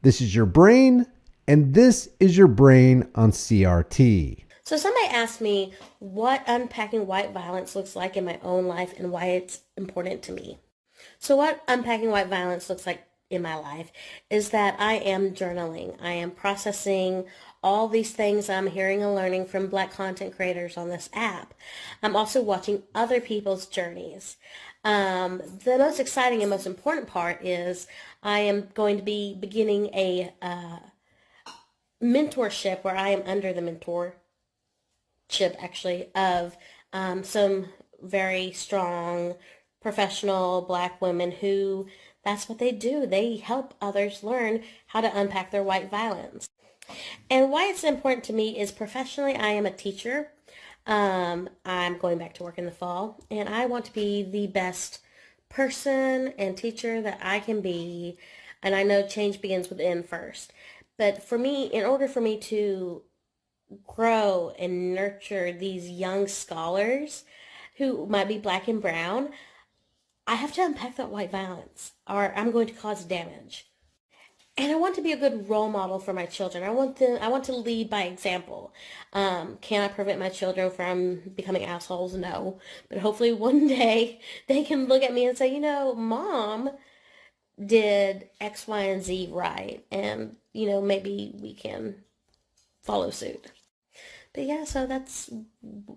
This is your brain, and this is your brain on CRT. So somebody asked me what unpacking white violence looks like in my own life and why it's important to me. So what unpacking white violence looks like in my life is that I am journaling. I am processing all these things I'm hearing and learning from Black content creators on this app. I'm also watching other people's journeys. The most exciting and most important part is I am going to be beginning a mentorship where I am under the mentorship actually of some very strong professional Black women who that's what they do. They help others learn how to unpack their white violence. And why it's important to me is professionally, I am a teacher. I'm going back to work in the fall, and I want to be the best person and teacher that I can be. And I know change begins within first. But for me, in order for me to grow and nurture these young scholars who might be Black and brown, I have to unpack that white violence or I'm going to cause damage. And I want to be a good role model for my children. I want to lead by example. Can I prevent my children from becoming assholes? No. But hopefully one day they can look at me and say, you know, Mom did X, Y, and Z right. And, you know, maybe we can follow suit. But yeah, so that's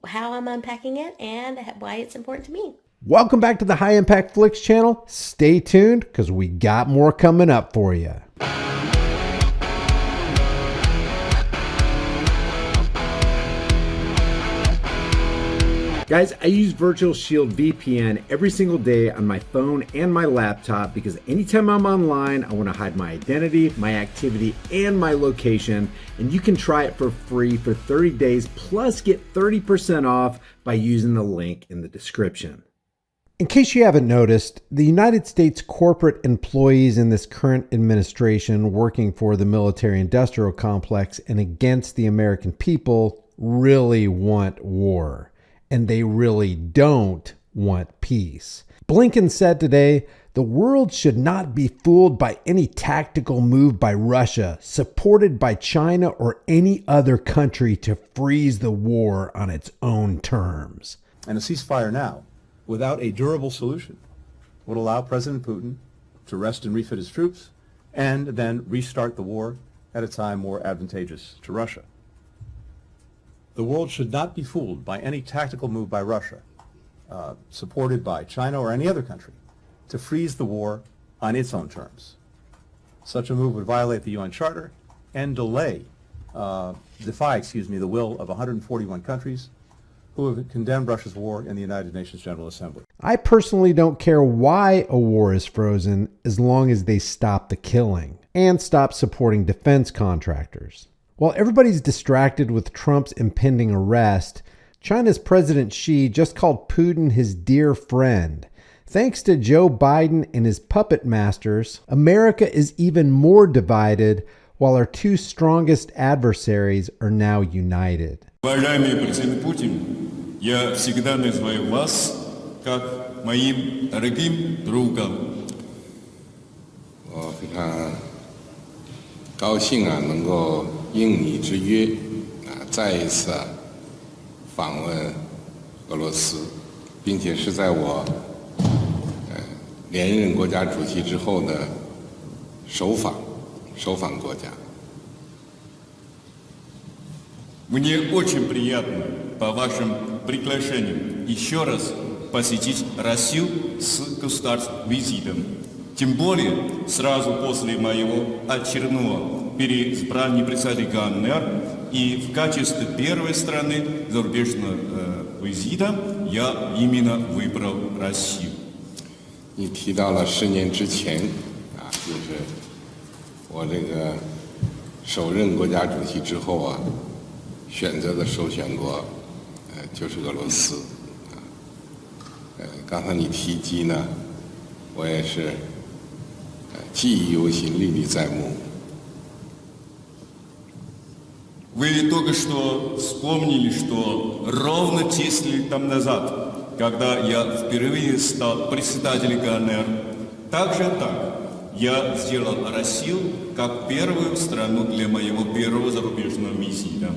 how I'm unpacking it and why it's important to me. Welcome back to the High Impact Flicks channel. Stay tuned because we got more coming up for you. Guys, I use Virtual Shield VPN every single day on my phone and my laptop because anytime I'm online, I want to hide my identity, my activity, and my location. And you can try it for free for 30 days, plus get 30% off by using the link in the description. In case you haven't noticed, the United States corporate employees in this current administration working for the military-industrial complex and against the American people really want war. And they really don't want peace. Blinken said today, the world should not be fooled by any tactical move by Russia, supported by China or any other country to freeze the war on its own terms. And a ceasefire now, without a durable solution, would allow President Putin to rest and refit his troops and then restart the war at a time more advantageous to Russia. The world should not be fooled by any tactical move by Russia, supported by China or any other country, to freeze the war on its own terms. Such a move would violate the UN Charter and defy the will of 141 countries who have condemned Russia's war in the United Nations General Assembly. I personally don't care why a war is frozen as long as they stop the killing and stop supporting defense contractors. While everybody's distracted with Trump's impending arrest, China's President Xi just called Putin his dear friend. Thanks to Joe Biden and his puppet masters, America is even more divided while our two strongest adversaries are now united. Уважаемый президент Путин, я всегда называю вас как моим дорогим другом. 我非常高兴能够应你之约再一次访问俄罗斯，并且是在我连任国家主席之后的首访国家。 Мне очень приятно по вашим приглашениям еще раз посетить Россию с государственным визитом. Тем более, сразу после моего очередного переизбрания председателя КНР и в качестве первой страны зарубежного визита я именно выбрал Россию. 你提到了10年之前就是我这个首任国家主席之后选择的首选国就是俄罗斯刚才你提及呢，我也是记忆犹新，历历在目。 Вы только что вспомнили, что ровно 10 лет тому назад, когда я впервые стал председателем КНР, так, я сделал Россию как первую страну для моего первого зарубежного визита.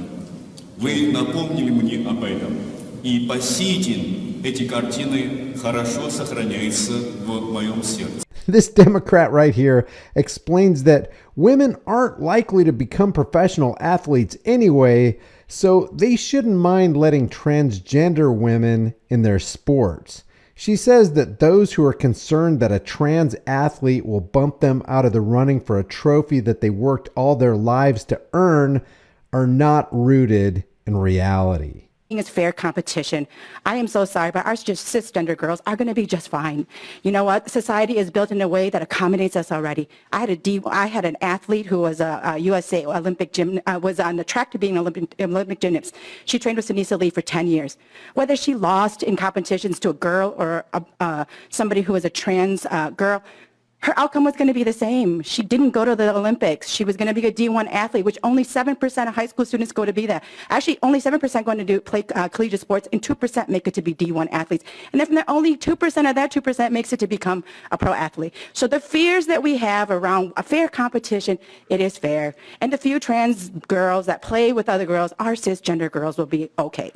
Вы напомнили мне об этом, и по сей день эти картины хорошо сохраняются в моем сердце. This Democrat right here explains that women aren't likely to become professional athletes anyway, so they shouldn't mind letting transgender women in their sports. She says that those who are concerned that a trans athlete will bump them out of the running for a trophy that they worked all their lives to earn are not rooted in reality. It's fair competition. I am so sorry, but our cisgender girls are going to be just fine. You know what? Society is built in a way that accommodates us already. I had an athlete who was a USA Olympic was on the track to being an Olympic gymnast. She trained with Sunisa Lee for 10 years. Whether she lost in competitions to a girl or somebody who was a trans girl, her outcome was going to be the same. She didn't go to the Olympics. She was going to be a D1 athlete, which only 7% of high school students go to be that. Actually, only 7% going to play collegiate sports, and 2% make it to be D1 athletes. And if only 2% of that 2% makes it to become a pro athlete. So the fears that we have around a fair competition, it is fair. And the few trans girls that play with other girls, our cisgender girls, will be okay.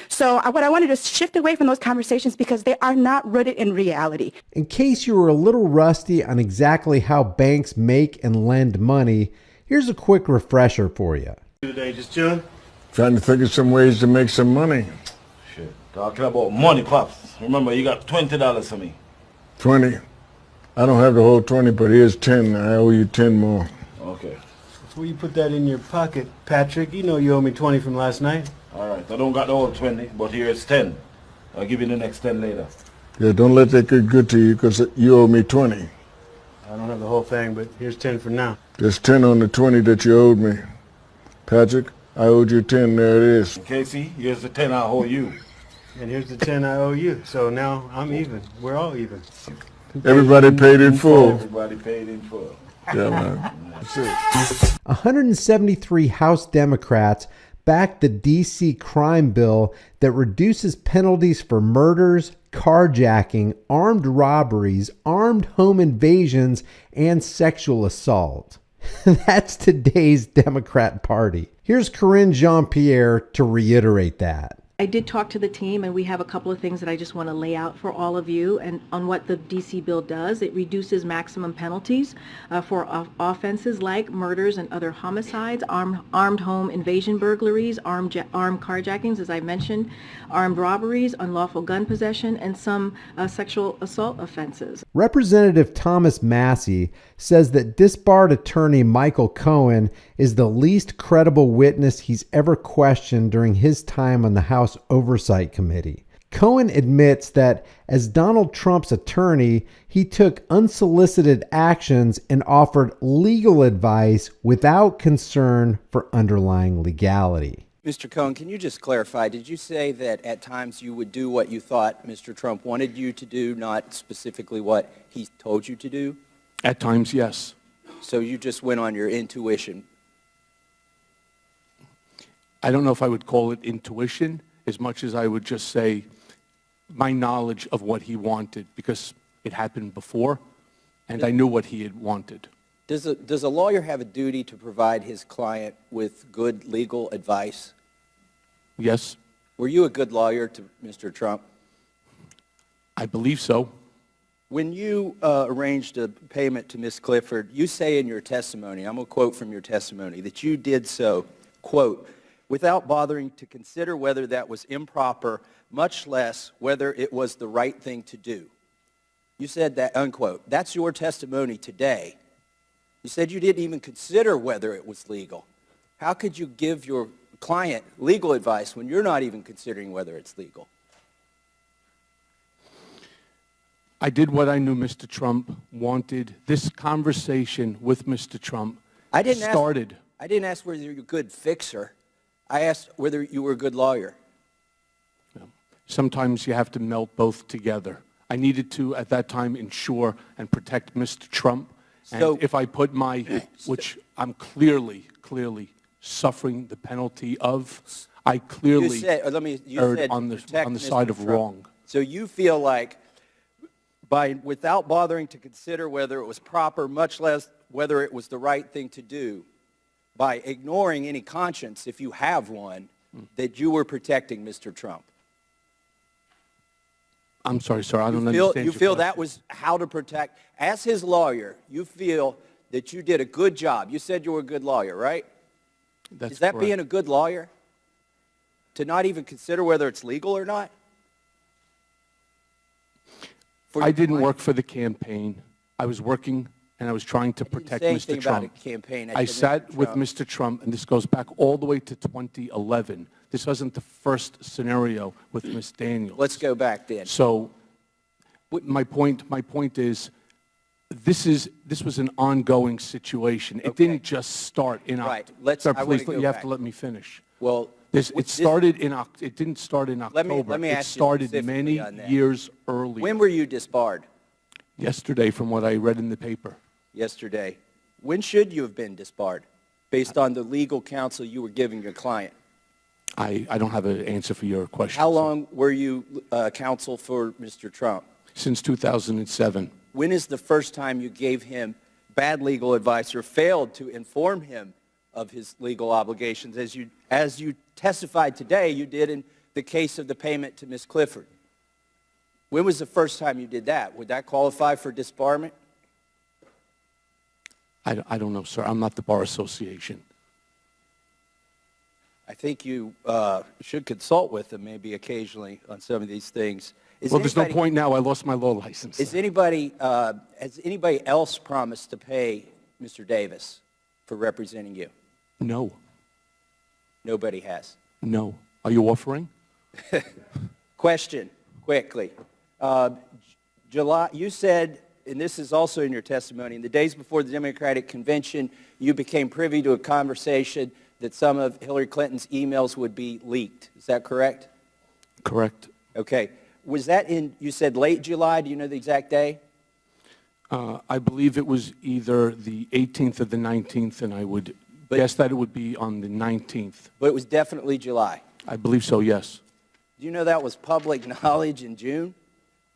So what I wanted to shift away from those conversations because they are not rooted in reality. In case you were a little rusty on exactly how banks make and lend money, here's a quick refresher for you. Today, just chilling? Trying to think of some ways to make some money. Shit. Talking about money, Pops. Remember, you got $20 for me. 20. I don't have the whole 20, but here's 10. I owe you 10 more. Okay. Before you put that in your pocket, Patrick, you know you owe me 20 from last night. All right. I don't got the whole 20, but here's 10. I'll give you the next 10 later. Yeah, don't let that get good to you, because you owe me 20. I don't have the whole thing, but here's 10 for now. There's 10 on the 20 that you owed me. Patrick, I owed you 10. There it is. Casey, here's the 10 I owe you. And here's the 10 I owe you. So now I'm even. We're all even. Everybody paid in full. Everybody paid in full. Yeah, man. That's it. 173 House Democrats backed the D.C. crime bill that reduces penalties for murders, carjacking, armed robberies, armed home invasions, and sexual assault. That's today's Democrat Party. Here's Corinne Jean-Pierre to reiterate that. I did talk to the team, and we have a couple of things that I just want to lay out for all of you and on what the DC bill does. It reduces maximum penalties for offenses like murders and other homicides, armed home invasion burglaries, armed carjackings, as I mentioned, armed robberies, unlawful gun possession, and some sexual assault offenses. Representative Thomas Massey says that disbarred attorney Michael Cohen is the least credible witness he's ever questioned during his time on the House Oversight Committee. Cohen admits that as Donald Trump's attorney, he took unsolicited actions and offered legal advice without concern for underlying legality. Mr. Cohen, can you just clarify, did you say that at times you would do what you thought Mr. Trump wanted you to do, not specifically what he told you to do? At times, yes. So you just went on your intuition? I don't know if I would call it intuition as much as I would just say my knowledge of what he wanted, because it happened before, and I knew what he had wanted. Does a lawyer have a duty to provide his client with good legal advice? Yes. Were you a good lawyer to Mr. Trump? I believe so. When you arranged a payment to Ms. Clifford, you say in your testimony, I'm going to quote from your testimony, that you did so, quote, without bothering to consider whether that was improper, much less whether it was the right thing to do. You said that, unquote. That's your testimony today. You said you didn't even consider whether it was legal. How could you give your client legal advice when you're not even considering whether it's legal? I did what I knew Mr. Trump wanted. This conversation with Mr. Trump started. I didn't ask whether you're a good fixer. I asked whether you were a good lawyer. Sometimes you have to melt both together. I needed to, at that time, ensure and protect Mr. Trump. And if I put which I'm clearly suffering the penalty of, I clearly erred on the side of wrong. So you feel like without bothering to consider whether it was proper, much less whether it was the right thing to do, by ignoring any conscience, if you have one, that you were protecting Mr. Trump. I'm sorry, sir. I don't understand. You feel that was how to protect, as his lawyer, you feel that you did a good job. You said you were a good lawyer, right? That's Is that correct. being a good lawyer? To not even consider whether it's legal or not? I didn't work for the campaign. I was working and I was trying to protect say Mr. anything Trump. about a campaign. I said sat Mr. with Trump. Mr. Trump, and this goes back all the way to 2011. This wasn't the first scenario with Ms. Daniels. Let's go back then. So my point is, this was an ongoing situation. It didn't just start in Right. October. Sir, I wanna please, go you have back. to let me finish. Well, It didn't start in October. let me it ask you started specifically many on that. years earlier. when were you disbarred? Yesterday, from what I read in the paper. Yesterday. When should you have been disbarred, based on the legal counsel you were giving your client? I don't have an answer for your question. How sir. long were you counsel for Mr. Trump? Since 2007. When is the first time you gave him bad legal advice or failed to inform him of his legal obligations, as you testified today you did in the case of the payment to Ms. Clifford? When was the first time you did that? Would that qualify for disbarment? I don't know, sir. I'm not the Bar Association. I think you should consult with them maybe occasionally on some of these things. Well, there's no point now. I lost my law license. Has anybody else promised to pay Mr. Davis for representing you? No. Nobody has. No. Are you offering? Question, quickly. July, you said, and this is also in your testimony, in the days before the Democratic Convention, you became privy to a conversation that some of Hillary Clinton's emails would be leaked. Is that correct? Correct. Okay. Was that you said late July? Do you know the exact day? I believe it was either the 18th or the 19th, and I would guess that it would be on the 19th. But it was definitely July. I believe so, yes. Do you know that was public knowledge in June?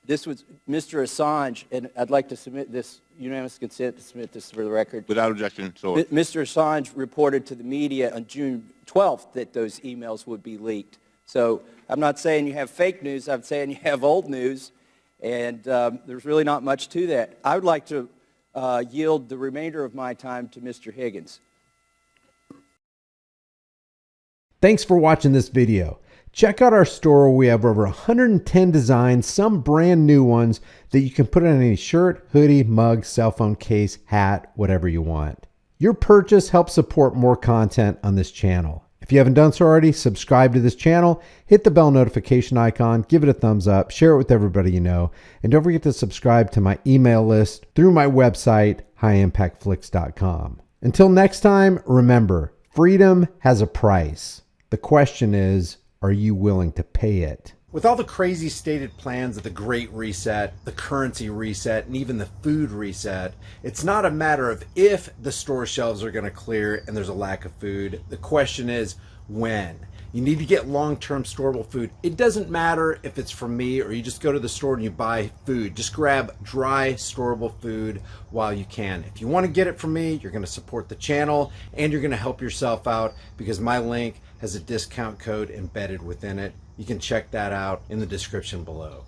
This was Mr. Assange, and I'd like to submit this, unanimous consent to submit this for the record. Without objection, so Mr. Assange reported to the media on June 12th that those emails would be leaked. So I'm not saying you have fake news, I'm saying you have old news, and there's really not much to that. I would like to yield the remainder of my time to Mr. Higgins. Thanks for watching this video. Check out our store where we have over 110 designs, some brand new ones that you can put on any shirt, hoodie, mug, cell phone case, hat, whatever you want. Your purchase helps support more content on this channel. If you haven't done so already, subscribe to this channel, hit the bell notification icon, give it a thumbs up, share it with everybody you know, and don't forget to subscribe to my email list through my website, highimpactflix.com. Until next time, remember, freedom has a price. The question is, are you willing to pay it? With all the crazy stated plans of the Great Reset, the currency reset, and even the food reset, it's not a matter of if the store shelves are going to clear and there's a lack of food. The question is when. You need to get long-term storable food. It doesn't matter if it's from me or you just go to the store and you buy food. Just grab dry, storable food while you can. If you want to get it from me, you're going to support the channel and you're going to help yourself out because my link has a discount code embedded within it. You can check that out in the description below.